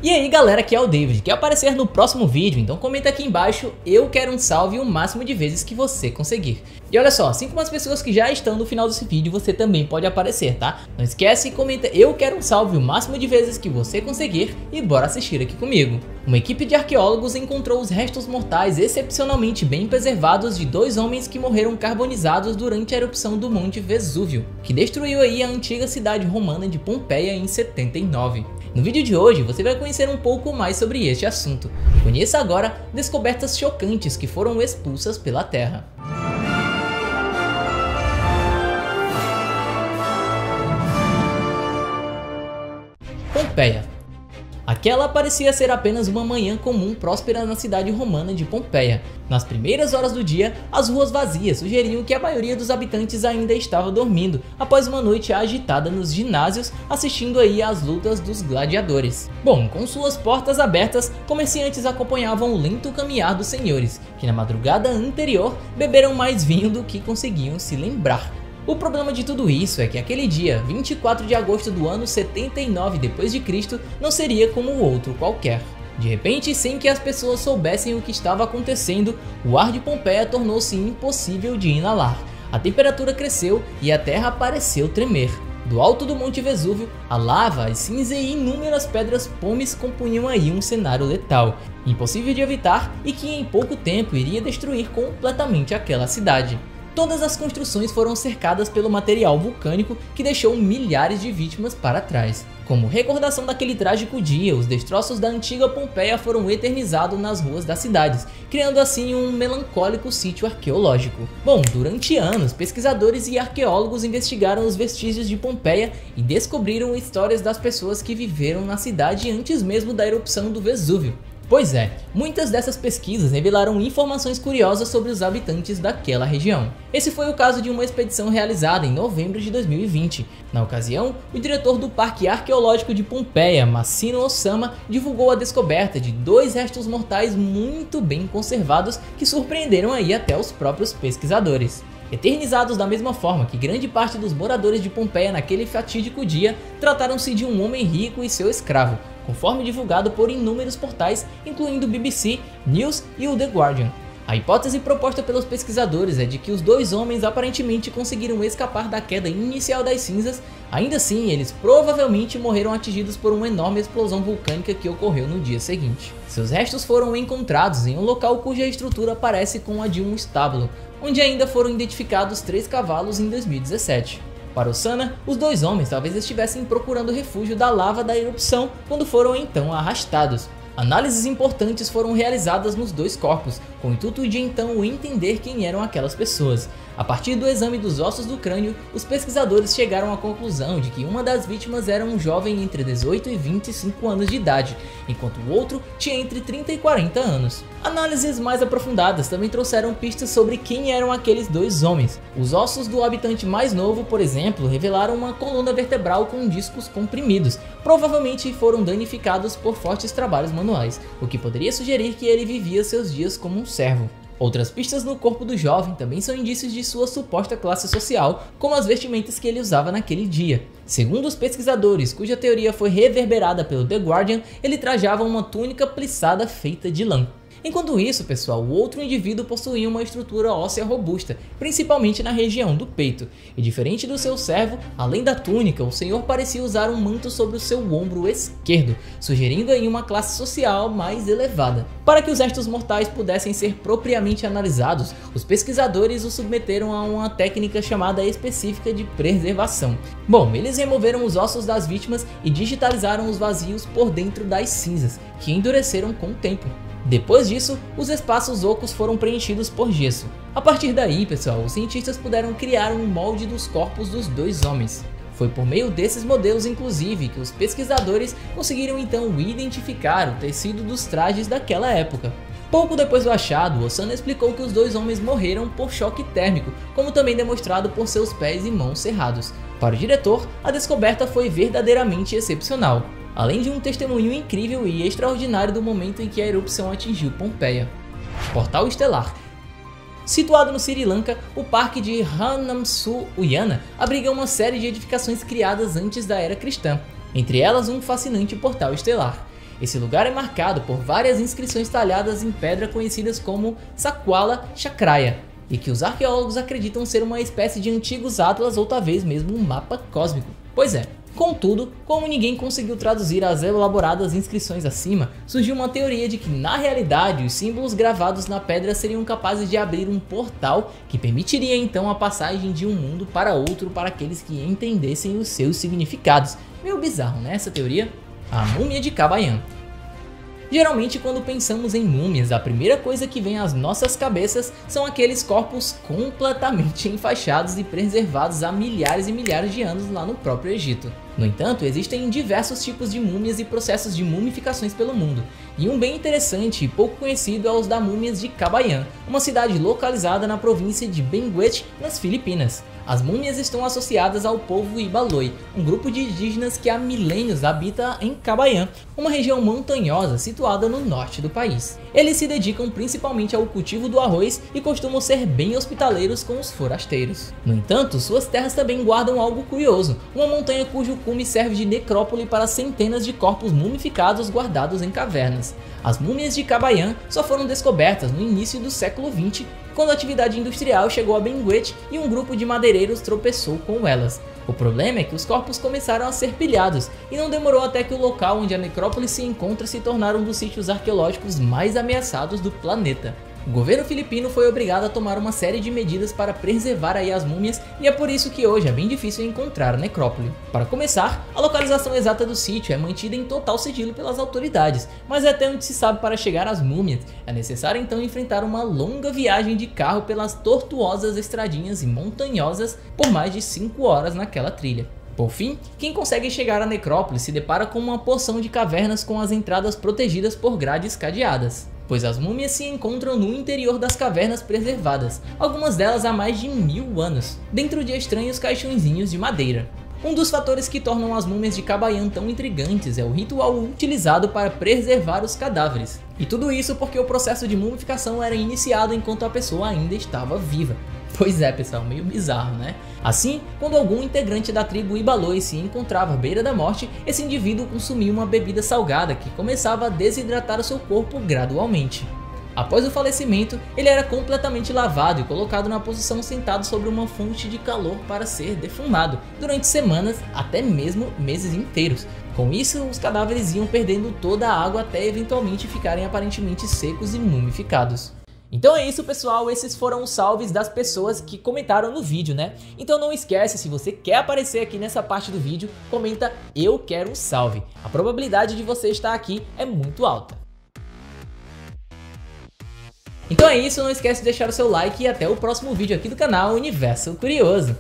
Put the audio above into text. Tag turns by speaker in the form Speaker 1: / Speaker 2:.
Speaker 1: E aí galera, aqui é o David, quer aparecer no próximo vídeo? Então comenta aqui embaixo, eu quero um salve o máximo de vezes que você conseguir. E olha só, assim como as pessoas que já estão no final desse vídeo, você também pode aparecer, tá? Não esquece e comenta, eu quero um salve o máximo de vezes que você conseguir e bora assistir aqui comigo. Uma equipe de arqueólogos encontrou os restos mortais excepcionalmente bem preservados de dois homens que morreram carbonizados durante a erupção do Monte Vesúvio, que destruiu aí a antiga cidade romana de Pompeia em 79. No vídeo de hoje você vai conhecer um pouco mais sobre este assunto. Conheça agora descobertas chocantes que foram expulsas pela Terra. Pompeia. Aquela parecia ser apenas uma manhã comum próspera na cidade romana de Pompeia. Nas primeiras horas do dia, as ruas vazias sugeriam que a maioria dos habitantes ainda estava dormindo, após uma noite agitada nos ginásios, assistindo aí às lutas dos gladiadores. Bom, com suas portas abertas, comerciantes acompanhavam o lento caminhar dos senhores, que na madrugada anterior beberam mais vinho do que conseguiam se lembrar. O problema de tudo isso é que aquele dia, 24 de agosto do ano 79 d.C., não seria como outro qualquer. De repente, sem que as pessoas soubessem o que estava acontecendo, o ar de Pompeia tornou-se impossível de inalar. A temperatura cresceu e a terra pareceu tremer. Do alto do Monte Vesúvio, a lava, as cinzas e inúmeras pedras pomes compunham aí um cenário letal, impossível de evitar e que em pouco tempo iria destruir completamente aquela cidade. Todas as construções foram cercadas pelo material vulcânico que deixou milhares de vítimas para trás. Como recordação daquele trágico dia, os destroços da antiga Pompeia foram eternizados nas ruas das cidades, criando assim um melancólico sítio arqueológico. Bom, durante anos, pesquisadores e arqueólogos investigaram os vestígios de Pompeia e descobriram histórias das pessoas que viveram na cidade antes mesmo da erupção do Vesúvio. Pois é, muitas dessas pesquisas revelaram informações curiosas sobre os habitantes daquela região. Esse foi o caso de uma expedição realizada em novembro de 2020. Na ocasião, o diretor do Parque Arqueológico de Pompeia, Massimo Ossama, divulgou a descoberta de dois restos mortais muito bem conservados que surpreenderam aí até os próprios pesquisadores. Eternizados da mesma forma que grande parte dos moradores de Pompeia naquele fatídico dia, trataram-se de um homem rico e seu escravo, conforme divulgado por inúmeros portais, incluindo o BBC, News e o The Guardian. A hipótese proposta pelos pesquisadores é de que os dois homens aparentemente conseguiram escapar da queda inicial das cinzas, ainda assim eles provavelmente morreram atingidos por uma enorme explosão vulcânica que ocorreu no dia seguinte. Seus restos foram encontrados em um local cuja estrutura parece com a de um estábulo, onde ainda foram identificados 3 cavalos em 2017. Para Ossama, os dois homens talvez estivessem procurando refúgio da lava da erupção quando foram então arrastados. Análises importantes foram realizadas nos dois corpos, com o intuito de então entender quem eram aquelas pessoas. A partir do exame dos ossos do crânio, os pesquisadores chegaram à conclusão de que uma das vítimas era um jovem entre 18 e 25 anos de idade, enquanto o outro tinha entre 30 e 40 anos. Análises mais aprofundadas também trouxeram pistas sobre quem eram aqueles dois homens. Os ossos do habitante mais novo, por exemplo, revelaram uma coluna vertebral com discos comprimidos, provavelmente foram danificados por fortes trabalhos manuais, o que poderia sugerir que ele vivia seus dias como um servo. Outras pistas no corpo do jovem também são indícios de sua suposta classe social, como as vestimentas que ele usava naquele dia. Segundo os pesquisadores, cuja teoria foi reverberada pelo The Guardian, ele trajava uma túnica plissada feita de lã. Enquanto isso, pessoal, o outro indivíduo possuía uma estrutura óssea robusta, principalmente na região do peito. E diferente do seu servo, além da túnica, o senhor parecia usar um manto sobre o seu ombro esquerdo, sugerindo aí uma classe social mais elevada. Para que os restos mortais pudessem ser propriamente analisados, os pesquisadores os submeteram a uma técnica chamada específica de preservação. Bom, eles removeram os ossos das vítimas e digitalizaram os vazios por dentro das cinzas, que endureceram com o tempo. Depois disso, os espaços ocos foram preenchidos por gesso. A partir daí, pessoal, os cientistas puderam criar um molde dos corpos dos dois homens. Foi por meio desses modelos, inclusive, que os pesquisadores conseguiram então identificar o tecido dos trajes daquela época. Pouco depois do achado, Ossama explicou que os dois homens morreram por choque térmico, como também demonstrado por seus pés e mãos cerrados. Para o diretor, a descoberta foi verdadeiramente excepcional, além de um testemunho incrível e extraordinário do momento em que a erupção atingiu Pompeia. Portal Estelar. Situado no Sri Lanka, o parque de Ranamsu-Uyana abriga uma série de edificações criadas antes da era cristã, entre elas um fascinante portal estelar. Esse lugar é marcado por várias inscrições talhadas em pedra conhecidas como Saquala Chakraya, e que os arqueólogos acreditam ser uma espécie de antigos atlas ou talvez mesmo um mapa cósmico. Pois é. Contudo, como ninguém conseguiu traduzir as elaboradas inscrições acima, surgiu uma teoria de que na realidade os símbolos gravados na pedra seriam capazes de abrir um portal que permitiria então a passagem de um mundo para outro para aqueles que entendessem os seus significados. Meio bizarro, né, essa teoria? A múmia de Kabayan. Geralmente quando pensamos em múmias, a primeira coisa que vem às nossas cabeças são aqueles corpos completamente enfaixados e preservados há milhares e milhares de anos lá no próprio Egito. No entanto, existem diversos tipos de múmias e processos de mumificações pelo mundo, e um bem interessante e pouco conhecido é os da múmias de Kabayan, uma cidade localizada na província de Benguet, nas Filipinas. As múmias estão associadas ao povo Ibaloi, um grupo de indígenas que há milênios habita em Kabayan, uma região montanhosa situada no norte do país. Eles se dedicam principalmente ao cultivo do arroz e costumam ser bem hospitaleiros com os forasteiros. No entanto, suas terras também guardam algo curioso, uma montanha cujo cume serve de necrópole para centenas de corpos mumificados guardados em cavernas. As múmias de Kabayan só foram descobertas no início do século XX, quando a atividade industrial chegou a Benguet e um grupo de madeireiros tropeçou com elas. O problema é que os corpos começaram a ser pilhados, e não demorou até que o local onde a necrópole se encontra se tornar um dos sítios arqueológicos mais ameaçados do planeta. O governo filipino foi obrigado a tomar uma série de medidas para preservar aí as múmias, e é por isso que hoje é bem difícil encontrar a necrópole. Para começar, a localização exata do sítio é mantida em total sigilo pelas autoridades, mas até onde se sabe para chegar às múmias, é necessário então enfrentar uma longa viagem de carro pelas tortuosas estradinhas e montanhosas por mais de 5 horas naquela trilha. Por fim, quem consegue chegar à necrópole se depara com uma porção de cavernas com as entradas protegidas por grades cadeadas, pois as múmias se encontram no interior das cavernas preservadas, algumas delas há mais de 1000 anos, dentro de estranhos caixõezinhos de madeira. Um dos fatores que tornam as múmias de Kabayan tão intrigantes é o ritual utilizado para preservar os cadáveres. E tudo isso porque o processo de mumificação era iniciado enquanto a pessoa ainda estava viva. Pois é, pessoal, meio bizarro, né? Assim, quando algum integrante da tribo Ibaloi se encontrava à beira da morte, esse indivíduo consumia uma bebida salgada que começava a desidratar o seu corpo gradualmente. Após o falecimento, ele era completamente lavado e colocado na posição sentado sobre uma fonte de calor para ser defumado, durante semanas, até mesmo meses inteiros. Com isso, os cadáveres iam perdendo toda a água até eventualmente ficarem aparentemente secos e mumificados. Então é isso, pessoal, esses foram os salves das pessoas que comentaram no vídeo, né? Então não esquece, se você quer aparecer aqui nessa parte do vídeo, comenta "eu quero um salve". A probabilidade de você estar aqui é muito alta. Então é isso, não esquece de deixar o seu like e até o próximo vídeo aqui do canal Universo Curioso.